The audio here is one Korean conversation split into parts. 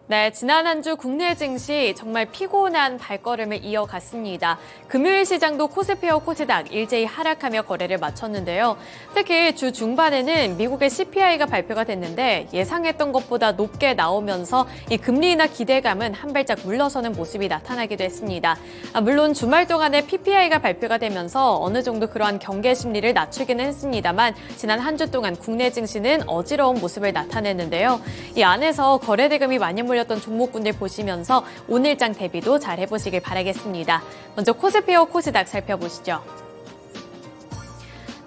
네, 지난 한 주 국내 증시 정말 피곤한 발걸음을 이어갔습니다. 금요일 시장도 코스피와 코스닥 일제히 하락하며 거래를 마쳤는데요. 특히 주 중반에는 미국의 CPI가 발표가 됐는데 예상했던 것보다 높게 나오면서 이 금리 인하 기대감은 한 발짝 물러서는 모습이 나타나기도 했습니다. 물론 주말 동안에 PPI가 발표가 되면서 어느 정도 그러한 경계 심리를 낮추기는 했습니다만 지난 한 주 동안 국내 증시는 어지러운 모습을 나타냈는데요. 이 안에서 거래 대금이 많이 몰렸던 종목군들 보시면서 오늘장 대비도 잘 해보시길 바라겠습니다. 먼저 코스피와 코스닥 살펴보시죠.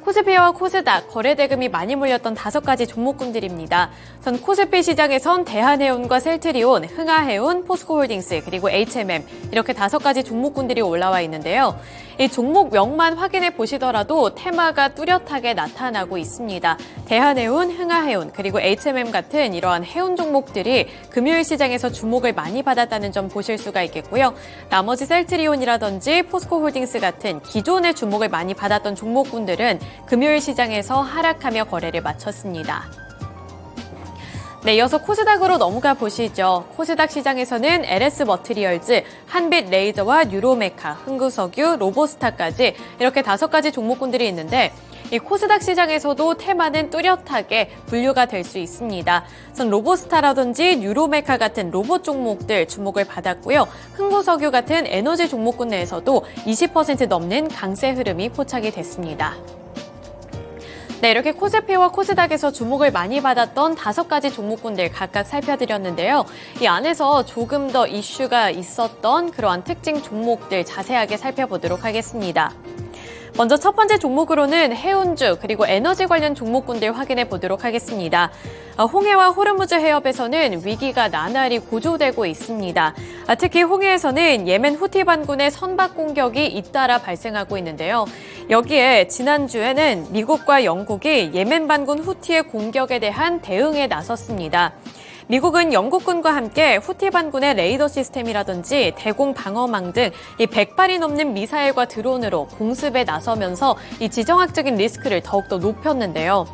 코스피와 코스닥 거래 대금이 많이 몰렸던 5가지 종목군들입니다. 전 코스피 시장에선 대한해운과 셀트리온, 흥하해운, 포스코홀딩스, 그리고 HMM 이렇게 5가지 종목군들이 올라와 있는데요. 이 종목명만 확인해 보시더라도 테마가 뚜렷하게 나타나고 있습니다. 대한해운, 흥하해운, 그리고 HMM 같은 이러한 해운 종목들이 금요일 시장에서 주목을 많이 받았다는 점 보실 수가 있겠고요. 나머지 셀트리온이라든지 포스코홀딩스 같은 기존의 주목을 많이 받았던 종목군들은 금요일 시장에서 하락하며 거래를 마쳤습니다. 네, 이어서 코스닥으로 넘어가 보시죠. 코스닥 시장에서는 LS 머티리얼즈, 한빛 레이저와 뉴로메카, 흥구석유, 로보스타까지 이렇게 5가지 종목군들이 있는데 이 코스닥 시장에서도 테마는 뚜렷하게 분류가 될 수 있습니다. 전 로보스타라든지 뉴로메카 같은 로봇 종목들 주목을 받았고요. 흥구석유 같은 에너지 종목군 내에서도 20% 넘는 강세 흐름이 포착이 됐습니다. 네, 이렇게 코스피와 코스닥에서 주목을 많이 받았던 5가지 종목군들 각각 살펴드렸는데요. 이 안에서 조금 더 이슈가 있었던 그러한 특징 종목들 자세하게 살펴보도록 하겠습니다. 먼저 첫 번째 종목으로는 해운주 그리고 에너지 관련 종목군들 확인해 보도록 하겠습니다. 홍해와 호르무즈 해협에서는 위기가 나날이 고조되고 있습니다. 특히 홍해에서는 예멘 후티 반군의 선박 공격이 잇따라 발생하고 있는데요. 여기에 지난주에는 미국과 영국이 예멘 반군 후티의 공격에 대한 대응에 나섰습니다. 미국은 영국군과 함께 후티 반군의 레이더 시스템이라든지 대공 방어망 등 이 100발이 넘는 미사일과 드론으로 공습에 나서면서 이 지정학적인 리스크를 더욱더 높였는데요.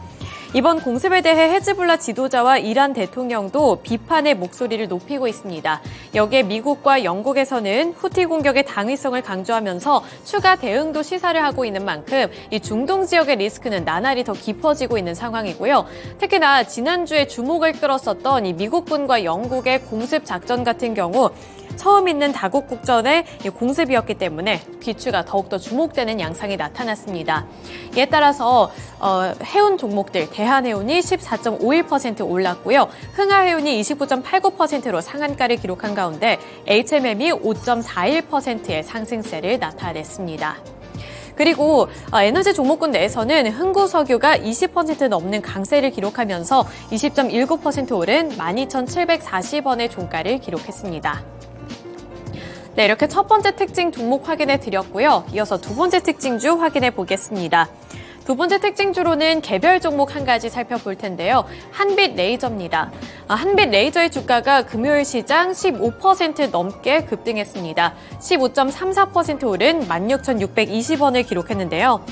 이번 공습에 대해 헤즈볼라 지도자와 이란 대통령도 비판의 목소리를 높이고 있습니다. 여기에 미국과 영국에서는 후티 공격의 당위성을 강조하면서 추가 대응도 시사를 하고 있는 만큼 이 중동 지역의 리스크는 나날이 더 깊어지고 있는 상황이고요. 특히나 지난주에 주목을 끌었었던 이 미국군과 영국의 공습 작전 같은 경우 처음 있는 다국 국전의 공습이었기 때문에 귀추가 더욱더 주목되는 양상이 나타났습니다. 이에 따라서 해운 종목들 대한해운이 14.51% 올랐고요. 흥하해운이 29.89%로 상한가를 기록한 가운데 HMM이 5.41%의 상승세를 나타냈습니다. 그리고 에너지 종목군 내에서는 흥구석유가 20% 넘는 강세를 기록하면서 20.19% 오른 12,740원의 종가를 기록했습니다. 네, 이렇게 첫 번째 특징 종목 확인해 드렸고요. 이어서 두 번째 특징주 확인해 보겠습니다. 두 번째 특징주로는 개별 종목 한 가지 살펴볼 텐데요. 한빛 레이저입니다. 한빛 레이저의 주가가 금요일 시장 15% 넘게 급등했습니다. 15.34% 오른 16,620원을 기록했는데요.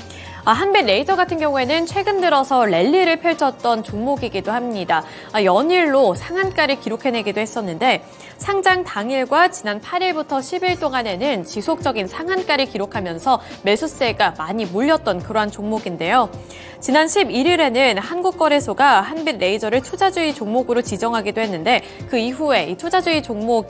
한빛 레이저 같은 경우에는 최근 들어서 랠리를 펼쳤던 종목이기도 합니다. 연일로 상한가를 기록해내기도 했었는데 상장 당일과 지난 8일부터 10일 동안에는 지속적인 상한가를 기록하면서 매수세가 많이 몰렸던 그러한 종목인데요. 지난 11일에는 한국거래소가 한빛 레이저를 투자주의 종목으로 지정하기도 했는데 그 이후에 이 투자주의 종목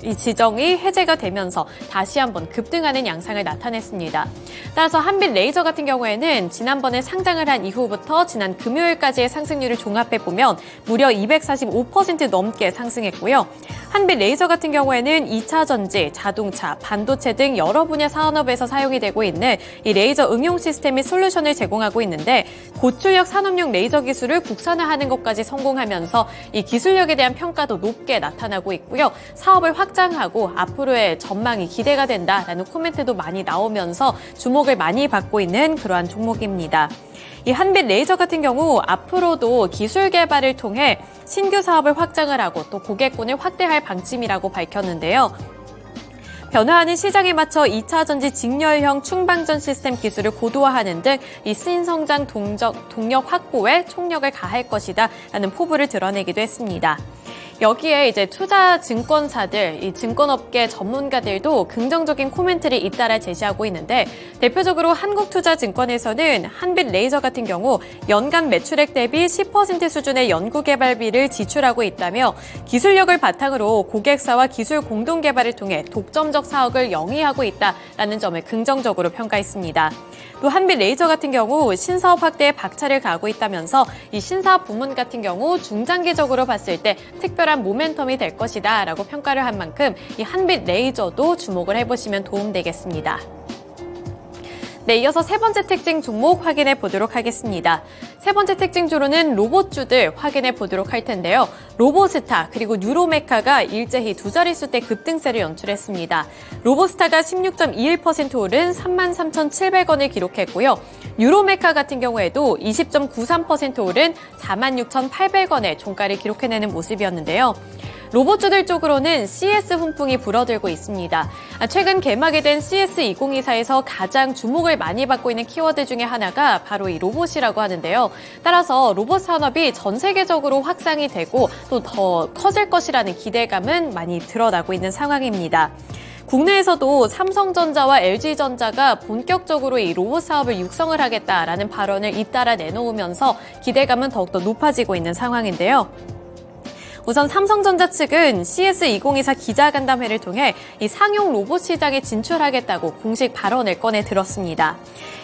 이 지정이 해제가 되면서 다시 한번 급등하는 양상을 나타냈습니다. 따라서 한빛 레이저 같은 경우에는 지난번에 상장을 한 이후부터 지난 금요일까지의 상승률을 종합해보면 무려 245% 넘게 상승했고요. 한빛 레이저 같은 경우에는 2차 전지, 자동차, 반도체 등 여러 분야 산업에서 사용이 되고 있는 이 레이저 응용 시스템 및 솔루션을 제공하고 있는데 고출력 산업용 레이저 기술을 국산화하는 것까지 성공하면서 이 기술력에 대한 평가도 높게 나타나고 있고요. 사업을 확장하고 앞으로의 전망이 기대가 된다라는 코멘트도 많이 나오면서 주목을 많이 받고 있는 그러한 종목입니다. 이 한빛 레이저 같은 경우 앞으로도 기술 개발을 통해 신규 사업을 확장을 하고 또 고객군을 확대할 방침이라고 밝혔는데요. 변화하는 시장에 맞춰 2차 전지 직렬형 충방전 시스템 기술을 고도화하는 등 이 신성장 동력 확보에 총력을 가할 것이다 라는 포부를 드러내기도 했습니다. 여기에 이제 투자 증권사들, 이 증권업계 전문가들도 긍정적인 코멘트를 잇따라 제시하고 있는데 대표적으로 한국투자증권에서는 한빛레이저 같은 경우 연간 매출액 대비 10% 수준의 연구개발비를 지출하고 있다며 기술력을 바탕으로 고객사와 기술 공동개발을 통해 독점적 사업을 영위하고 있다라는 점을 긍정적으로 평가했습니다. 또 한빛레이저 같은 경우 신사업 확대에 박차를 가하고 있다면서 이 신사업 부문 같은 경우 중장기적으로 봤을 때 특별한 모멘텀이 될 것이다 라고 평가를 한 만큼 이 한빛레이저도 주목을 해보시면 도움되겠습니다. 네, 이어서 세 번째 특징 종목 확인해 보도록 하겠습니다. 세 번째 특징주로는 로봇주들 확인해 보도록 할 텐데요. 로보스타 그리고 뉴로메카가 일제히 두 자릿수대 급등세를 연출했습니다. 로보스타가 16.21% 오른 33,700원을 기록했고요. 뉴로메카 같은 경우에도 20.93% 오른 46,800원의 종가를 기록해내는 모습이었는데요. 로봇주들 쪽으로는 CS 훈풍이 불어들고 있습니다. 최근 개막이 된 CS2024에서 가장 주목을 많이 받고 있는 키워드 중에 하나가 바로 이 로봇이라고 하는데요. 따라서 로봇 산업이 전 세계적으로 확산이 되고 또 더 커질 것이라는 기대감은 많이 드러나고 있는 상황입니다. 국내에서도 삼성전자와 LG전자가 본격적으로 이 로봇 사업을 육성을 하겠다라는 발언을 잇따라 내놓으면서 기대감은 더욱더 높아지고 있는 상황인데요. 우선 삼성전자 측은 CS2024 기자간담회를 통해 이 상용 로봇 시장에 진출하겠다고 공식 발언을 꺼내 들었습니다.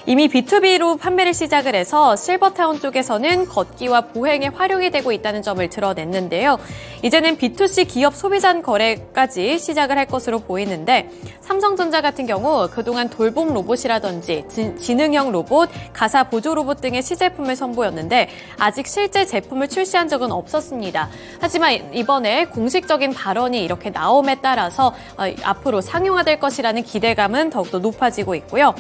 이미 B2B로 판매를 시작을 해서 실버타운 쪽에서는 걷기와 보행에 활용이 되고 있다는 점을 드러냈는데요. 이제는 B2C 기업 소비자 거래까지 시작을 할 것으로 보이는데 삼성전자 같은 경우 그동안 돌봄 로봇이라든지 지능형 로봇, 가사 보조 로봇 등의 시제품을 선보였는데 아직 실제 제품을 출시한 적은 없었습니다. 하지만 이번에 공식적인 발언이 이렇게 나옴에 따라서 앞으로 상용화될 것이라는 기대감은 더욱더 높아지고 있고요.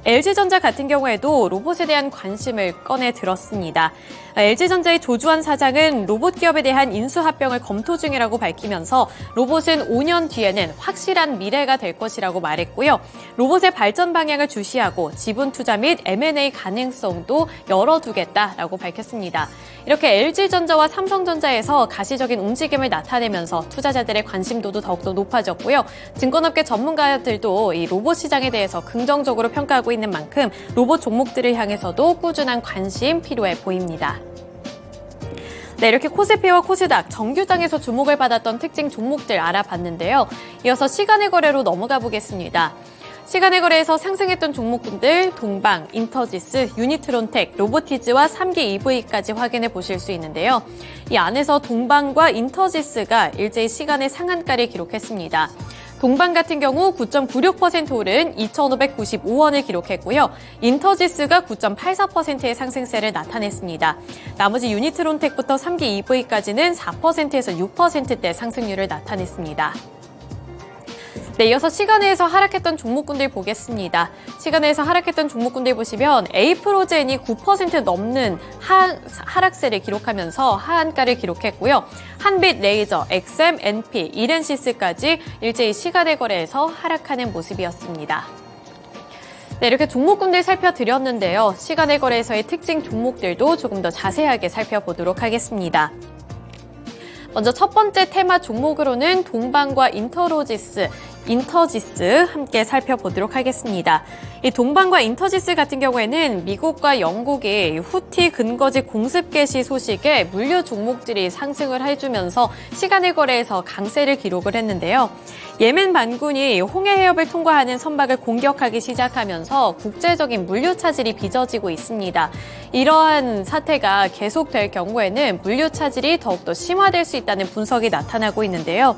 LG전자 같은 경우에도 로봇에 대한 관심을 꺼내 들었습니다. LG전자의 조주환 사장은 로봇 기업에 대한 인수합병을 검토 중이라고 밝히면서 로봇은 5년 뒤에는 확실한 미래가 될 것이라고 말했고요. 로봇의 발전 방향을 주시하고 지분 투자 및 M&A 가능성도 열어두겠다라고 밝혔습니다. 이렇게 LG전자와 삼성전자에서 가시적인 움직임을 나타내면서 투자자들의 관심도도 더욱더 높아졌고요. 증권업계 전문가들도 이 로봇 시장에 대해서 긍정적으로 평가하고 있는 만큼 로봇 종목들을 향해서도 꾸준한 관심 필요해 보입니다. 네, 이렇게 코스피와 코스닥, 정규장에서 주목을 받았던 특징 종목들 알아봤는데요. 이어서 시간의 거래로 넘어가 보겠습니다. 시간의 거래에서 상승했던 종목군들 동방, 인터지스, 유니트론텍, 로보티즈와 3기 EV까지 확인해 보실 수 있는데요. 이 안에서 동방과 인터지스가 일제히 시간의 상한가를 기록했습니다. 동방 같은 경우 9.96% 오른 2,595원을 기록했고요. 인터지스가 9.84%의 상승세를 나타냈습니다. 나머지 유니트론텍부터 3기 EV까지는 4%에서 6%대 상승률을 나타냈습니다. 네, 이어서 시간에서 하락했던 종목군들 보겠습니다. 시간에서 하락했던 종목군들 보시면 에이프로젠이 9% 넘는 하락세를 기록하면서 하한가를 기록했고요. 한빛레이저, 엑셈, NP, 이렌시스까지 일제히 시간의 거래에서 하락하는 모습이었습니다. 네, 이렇게 종목군들 살펴드렸는데요. 시간의 거래에서의 특징 종목들도 조금 더 자세하게 살펴보도록 하겠습니다. 먼저 첫 번째 테마 종목으로는 동방과 인터지스 함께 살펴보도록 하겠습니다. 이 동방과 인터지스 같은 경우에는 미국과 영국이 후티 근거지 공습 개시 소식에 물류 종목들이 상승을 해주면서 시간의 거래에서 강세를 기록을 했는데요. 예멘 반군이 홍해 해협을 통과하는 선박을 공격하기 시작하면서 국제적인 물류 차질이 빚어지고 있습니다. 이러한 사태가 계속될 경우에는 물류 차질이 더욱더 심화될 수 있다는 분석이 나타나고 있는데요.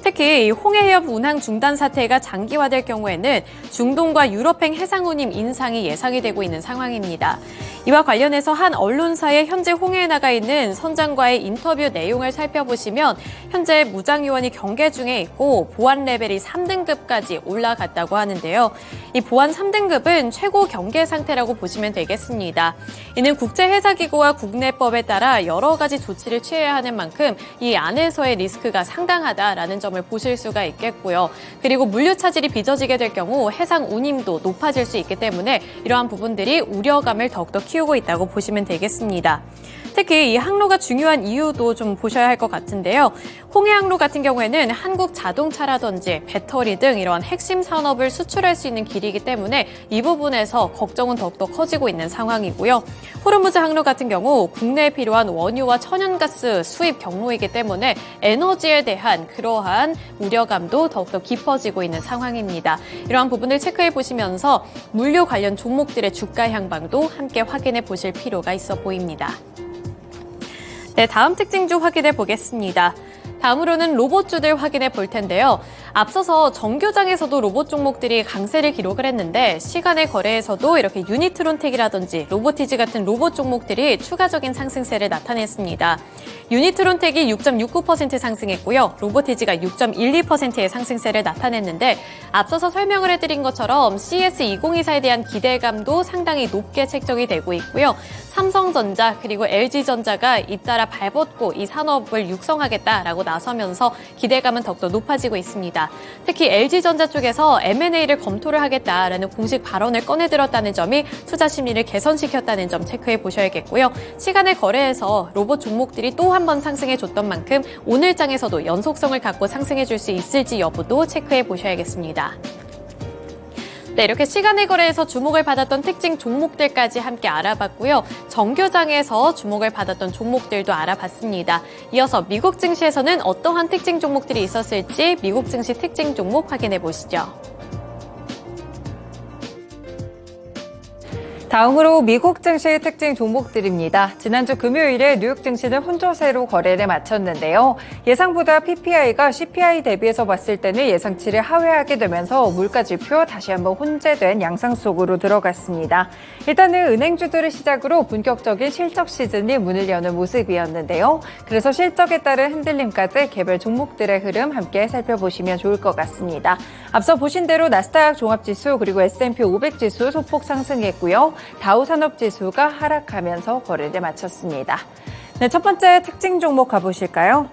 특히 홍해 해협 운항 중단 사태가 장기화될 경우에는 중동과 유럽행 해상 운임 인상이 예상이 되고 있는 상황입니다. 이와 관련해서 한 언론사의 현재 홍해에 나가 있는 선장과의 인터뷰 내용을 살펴보시면 현재 무장 요원이 경계 중에 있고 보안 레벨이 3등급까지 올라갔다고 하는데요. 이 보안 3등급은 최고 경계 상태라고 보시면 되겠습니다. 이는 국제해사기구와 국내법에 따라 여러 가지 조치를 취해야 하는 만큼 이 안에서의 리스크가 상당하다라는 점을 보실 수가 있겠고요. 그리고 물류 차질이 빚어지게 될 경우 해상 운임도 높아질 수 있기 때문에 이러한 부분들이 우려감을 더욱더 키우고 있다고 보시면 되겠습니다. 특히 이 항로가 중요한 이유도 좀 보셔야 할 것 같은데요. 홍해 항로 같은 경우에는 한국 자동차라든지 배터리 등 이러한 핵심 산업을 수출할 수 있는 길이기 때문에 이 부분에서 걱정은 더욱더 커지고 있는 상황이고요. 호르무즈 항로 같은 경우 국내에 필요한 원유와 천연가스 수입 경로이기 때문에 에너지에 대한 그러한 우려감도 더욱더 깊어지고 있는 상황입니다. 이러한 부분을 체크해 보시면서 물류 관련 종목들의 주가 향방도 함께 확인해 보실 필요가 있어 보입니다. 네, 다음 특징주 확인해 보겠습니다. 다음으로는 로봇주들 확인해 볼 텐데요. 앞서서 정교장에서도 로봇 종목들이 강세를 기록을 했는데 시간의 거래에서도 이렇게 유니트론텍이라든지 로보티지 같은 로봇 종목들이 추가적인 상승세를 나타냈습니다. 유니트론텍이 6.69% 상승했고요. 로보티지가 6.12%의 상승세를 나타냈는데 앞서서 설명을 해드린 것처럼 CS2024에 대한 기대감도 상당히 높게 책정이 되고 있고요. 삼성전자 그리고 LG전자가 잇따라 발벗고 이 산업을 육성하겠다라고 나서면서 기대감은 더욱더 높아지고 있습니다. 특히 LG전자 쪽에서 M&A를 검토를 하겠다라는 공식 발언을 꺼내들었다는 점이 투자 심리를 개선시켰다는 점 체크해 보셔야겠고요. 시간의 거래에서 로봇 종목들이 또 한 번 상승해줬던 만큼 오늘장에서도 연속성을 갖고 상승해줄 수 있을지 여부도 체크해 보셔야겠습니다. 네, 이렇게 시간의 거래에서 주목을 받았던 특징 종목들까지 함께 알아봤고요. 정교장에서 주목을 받았던 종목들도 알아봤습니다. 이어서 미국 증시에서는 어떠한 특징 종목들이 있었을지 미국 증시 특징 종목 확인해 보시죠. 다음으로 미국 증시의 특징 종목들입니다. 지난주 금요일에 뉴욕 증시는 혼조세로 거래를 마쳤는데요. 예상보다 PPI가 CPI 대비해서 봤을 때는 예상치를 하회하게 되면서 물가지표 다시 한번 혼재된 양상 속으로 들어갔습니다. 일단은 은행주들을 시작으로 본격적인 실적 시즌이 문을 여는 모습이었는데요. 그래서 실적에 따른 흔들림까지 개별 종목들의 흐름 함께 살펴보시면 좋을 것 같습니다. 앞서 보신 대로 나스닥 종합지수 그리고 S&P 500지수 소폭 상승했고요. 다우 산업지수가 하락하면서 거래를 마쳤습니다. 네, 첫 번째 특징 종목 가보실까요?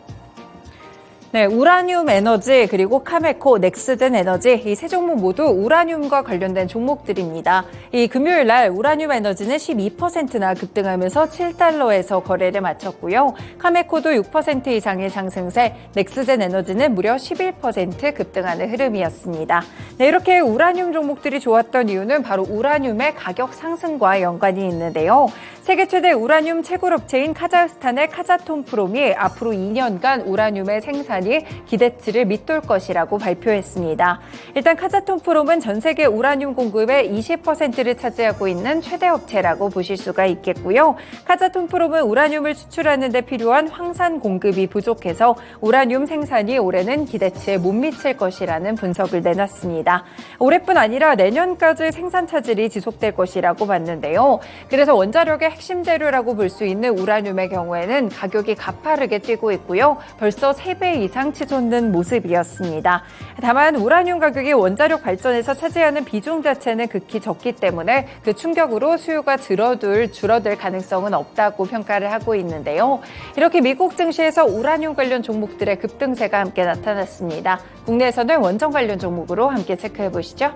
네, 우라늄 에너지 그리고 카메코, 넥스젠 에너지 이 세 종목 모두 우라늄과 관련된 종목들입니다. 이 금요일 날 우라늄 에너지는 12%나 급등하면서 $7에서 거래를 마쳤고요. 카메코도 6% 이상의 상승세, 넥스젠 에너지는 무려 11% 급등하는 흐름이었습니다. 네, 이렇게 우라늄 종목들이 좋았던 이유는 바로 우라늄의 가격 상승과 연관이 있는데요. 세계 최대 우라늄 채굴업체인 카자흐스탄의 카자톤프롬이 앞으로 2년간 우라늄의 생산이 기대치를 밑돌 것이라고 발표했습니다. 일단 카자톤프롬은 전 세계 우라늄 공급의 20%를 차지하고 있는 최대 업체라고 보실 수가 있겠고요. 카자톤프롬은 우라늄을 추출하는 데 필요한 황산 공급이 부족해서 우라늄 생산이 올해는 기대치에 못 미칠 것이라는 분석을 내놨습니다. 올해뿐 아니라 내년까지 생산 차질이 지속될 것이라고 봤는데요. 그래서 원자력의 핵심 재료라고 볼 수 있는 우라늄의 경우에는 가격이 가파르게 뛰고 있고요. 벌써 3배 이상 치솟는 모습이었습니다. 다만 우라늄 가격이 원자력 발전에서 차지하는 비중 자체는 극히 적기 때문에 그 충격으로 수요가 줄어들 가능성은 없다고 평가를 하고 있는데요. 이렇게 미국 증시에서 우라늄 관련 종목들의 급등세가 함께 나타났습니다. 국내에서는 원전 관련 종목으로 함께 체크해 보시죠.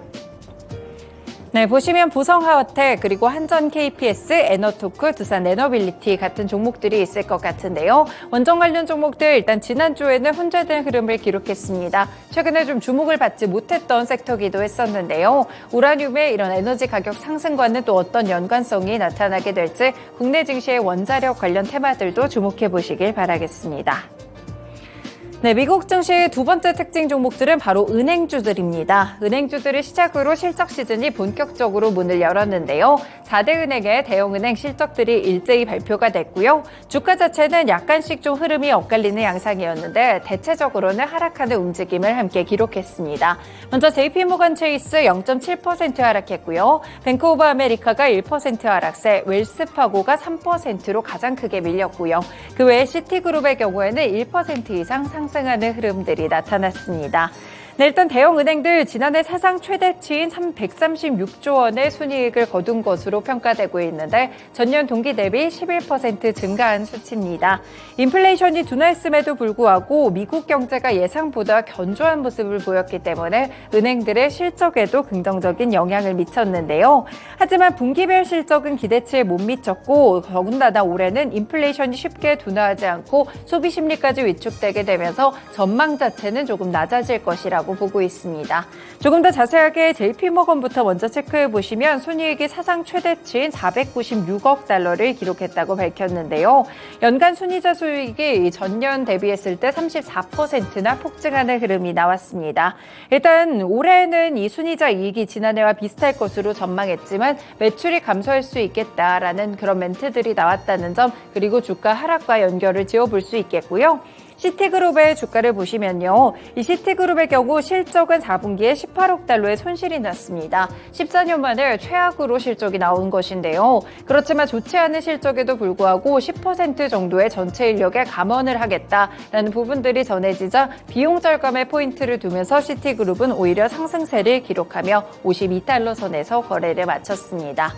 네, 보시면 보성하우텍 그리고 한전 KPS, 에너토크, 두산 에너빌리티 같은 종목들이 있을 것 같은데요. 원전 관련 종목들 일단 지난주에는 혼재된 흐름을 기록했습니다. 최근에 좀 주목을 받지 못했던 섹터기도 했었는데요. 우라늄의 이런 에너지 가격 상승과는 또 어떤 연관성이 나타나게 될지 국내 증시의 원자력 관련 테마들도 주목해 보시길 바라겠습니다. 네, 미국 증시의 두 번째 특징 종목들은 바로 은행주들입니다. 은행주들을 시작으로 실적 시즌이 본격적으로 문을 열었는데요. 4대 은행의 대형은행 실적들이 일제히 발표가 됐고요. 주가 자체는 약간씩 좀 흐름이 엇갈리는 양상이었는데 대체적으로는 하락하는 움직임을 함께 기록했습니다. 먼저 JP모간 체이스 0.7% 하락했고요. 뱅크 오브 아메리카가 1% 하락세, 웰스파고가 3%로 가장 크게 밀렸고요. 그 외에 시티그룹의 경우에는 1% 이상 상승하는 흐름들이 나타났습니다. 네, 일단 대형 은행들 지난해 사상 최대치인 136조 원의 순이익을 거둔 것으로 평가되고 있는데 전년 동기 대비 11% 증가한 수치입니다. 인플레이션이 둔화했음에도 불구하고 미국 경제가 예상보다 견조한 모습을 보였기 때문에 은행들의 실적에도 긍정적인 영향을 미쳤는데요. 하지만 분기별 실적은 기대치에 못 미쳤고 더군다나 올해는 인플레이션이 쉽게 둔화하지 않고 소비 심리까지 위축되게 되면서 전망 자체는 조금 낮아질 것이라고 보고 있습니다. 조금 더 자세하게 JP모건부터 먼저 체크해 보시면 순이익이 사상 최대치인 496억 달러를 기록했다고 밝혔는데요. 연간 순이자 수익이 전년 대비했을 때 34%나 폭증하는 흐름이 나왔습니다. 일단 올해는 이 순이자 이익이 지난해와 비슷할 것으로 전망했지만 매출이 감소할 수 있겠다라는 그런 멘트들이 나왔다는 점, 그리고 주가 하락과 연결을 지어볼 수 있겠고요. 시티그룹의 주가를 보시면요. 이 시티그룹의 경우 실적은 4분기에 18억 달러의 손실이 났습니다. 14년 만에 최악으로 실적이 나온 것인데요. 그렇지만 좋지 않은 실적에도 불구하고 10% 정도의 전체 인력에 감원을 하겠다라는 부분들이 전해지자 비용 절감에 포인트를 두면서 시티그룹은 오히려 상승세를 기록하며 52달러 선에서 거래를 마쳤습니다.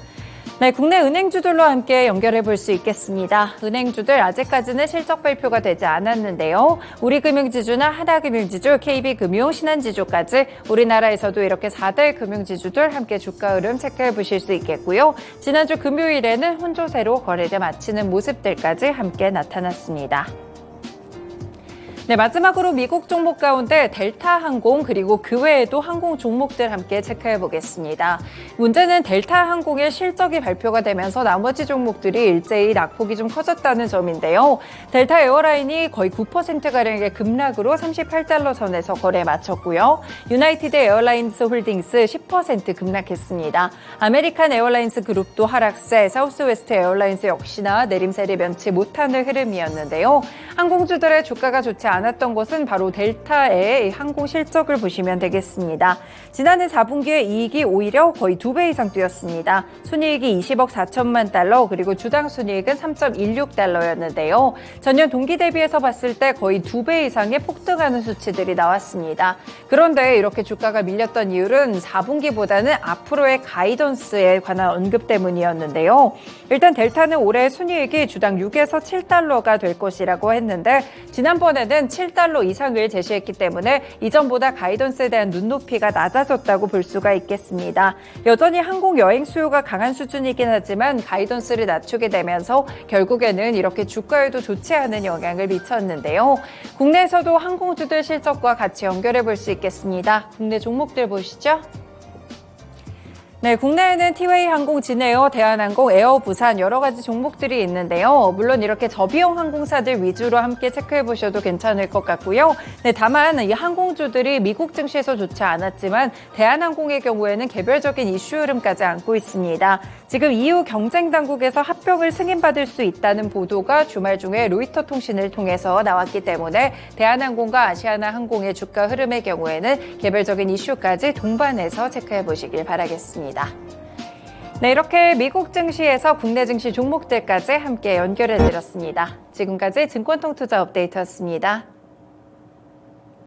네, 국내 은행주들로 함께 연결해 볼 수 있겠습니다. 은행주들 아직까지는 실적 발표가 되지 않았는데요. 우리금융지주나 하나금융지주, KB금융, 신한지주까지 우리나라에서도 이렇게 4대 금융지주들 함께 주가 흐름 체크해 보실 수 있겠고요. 지난주 금요일에는 혼조세로 거래를 마치는 모습들까지 함께 나타났습니다. 네, 마지막으로 미국 종목 가운데 델타항공 그리고 그 외에도 항공 종목들 함께 체크해 보겠습니다. 문제는 델타항공의 실적이 발표가 되면서 나머지 종목들이 일제히 낙폭이 좀 커졌다는 점인데요. 델타 에어라인이 거의 9%가량의 급락으로 38달러 선에서 거래에 마쳤고요. 유나이티드 에어라인스 홀딩스 10% 급락했습니다. 아메리칸 에어라인스 그룹도 하락세, 사우스웨스트 에어라인스 역시나 내림세를 면치 못하는 흐름이었는데요. 항공주들의 주가가 좋지 않았던 것은 바로 델타의 항공 실적을 보시면 되겠습니다. 지난해 4분기에 이익이 오히려 거의 2배 이상 뛰었습니다. 순이익이 20억 4천만 달러, 그리고 주당 순이익은 3.16달러였는데요. 전년 동기 대비해서 봤을 때 거의 2배 이상의 폭등하는 수치들이 나왔습니다. 그런데 이렇게 주가가 밀렸던 이유는 4분기보다는 앞으로의 가이던스에 관한 언급 때문이었는데요. 일단 델타는 올해 순이익이 주당 6에서 7달러가 될 것이라고 했는데 지난번에는 7달러 이상을 제시했기 때문에 이전보다 가이던스에 대한 눈높이가 낮아졌다고 볼 수가 있겠습니다. 여전히 항공 여행 수요가 강한 수준이긴 하지만 가이던스를 낮추게 되면서 결국에는 이렇게 주가에도 좋지 않은 영향을 미쳤는데요. 국내에서도 항공주들 실적과 같이 연결해 볼 수 있겠습니다. 국내 종목들 보시죠. 네, 국내에는 티웨이 항공, 진에어, 대한항공, 에어부산 여러 가지 종목들이 있는데요. 물론 이렇게 저비용 항공사들 위주로 함께 체크해 보셔도 괜찮을 것 같고요. 네, 다만 이 항공주들이 미국 증시에서 좋지 않았지만 대한항공의 경우에는 개별적인 이슈 흐름까지 안고 있습니다. 지금 EU 경쟁 당국에서 합병을 승인받을 수 있다는 보도가 주말 중에 로이터 통신을 통해서 나왔기 때문에 대한항공과 아시아나항공의 주가 흐름의 경우에는 개별적인 이슈까지 동반해서 체크해 보시길 바라겠습니다. 네, 이렇게 미국 증시에서 국내 증시 종목들까지 함께 연결해 드렸습니다. 지금까지 증권통투자 업데이트였습니다.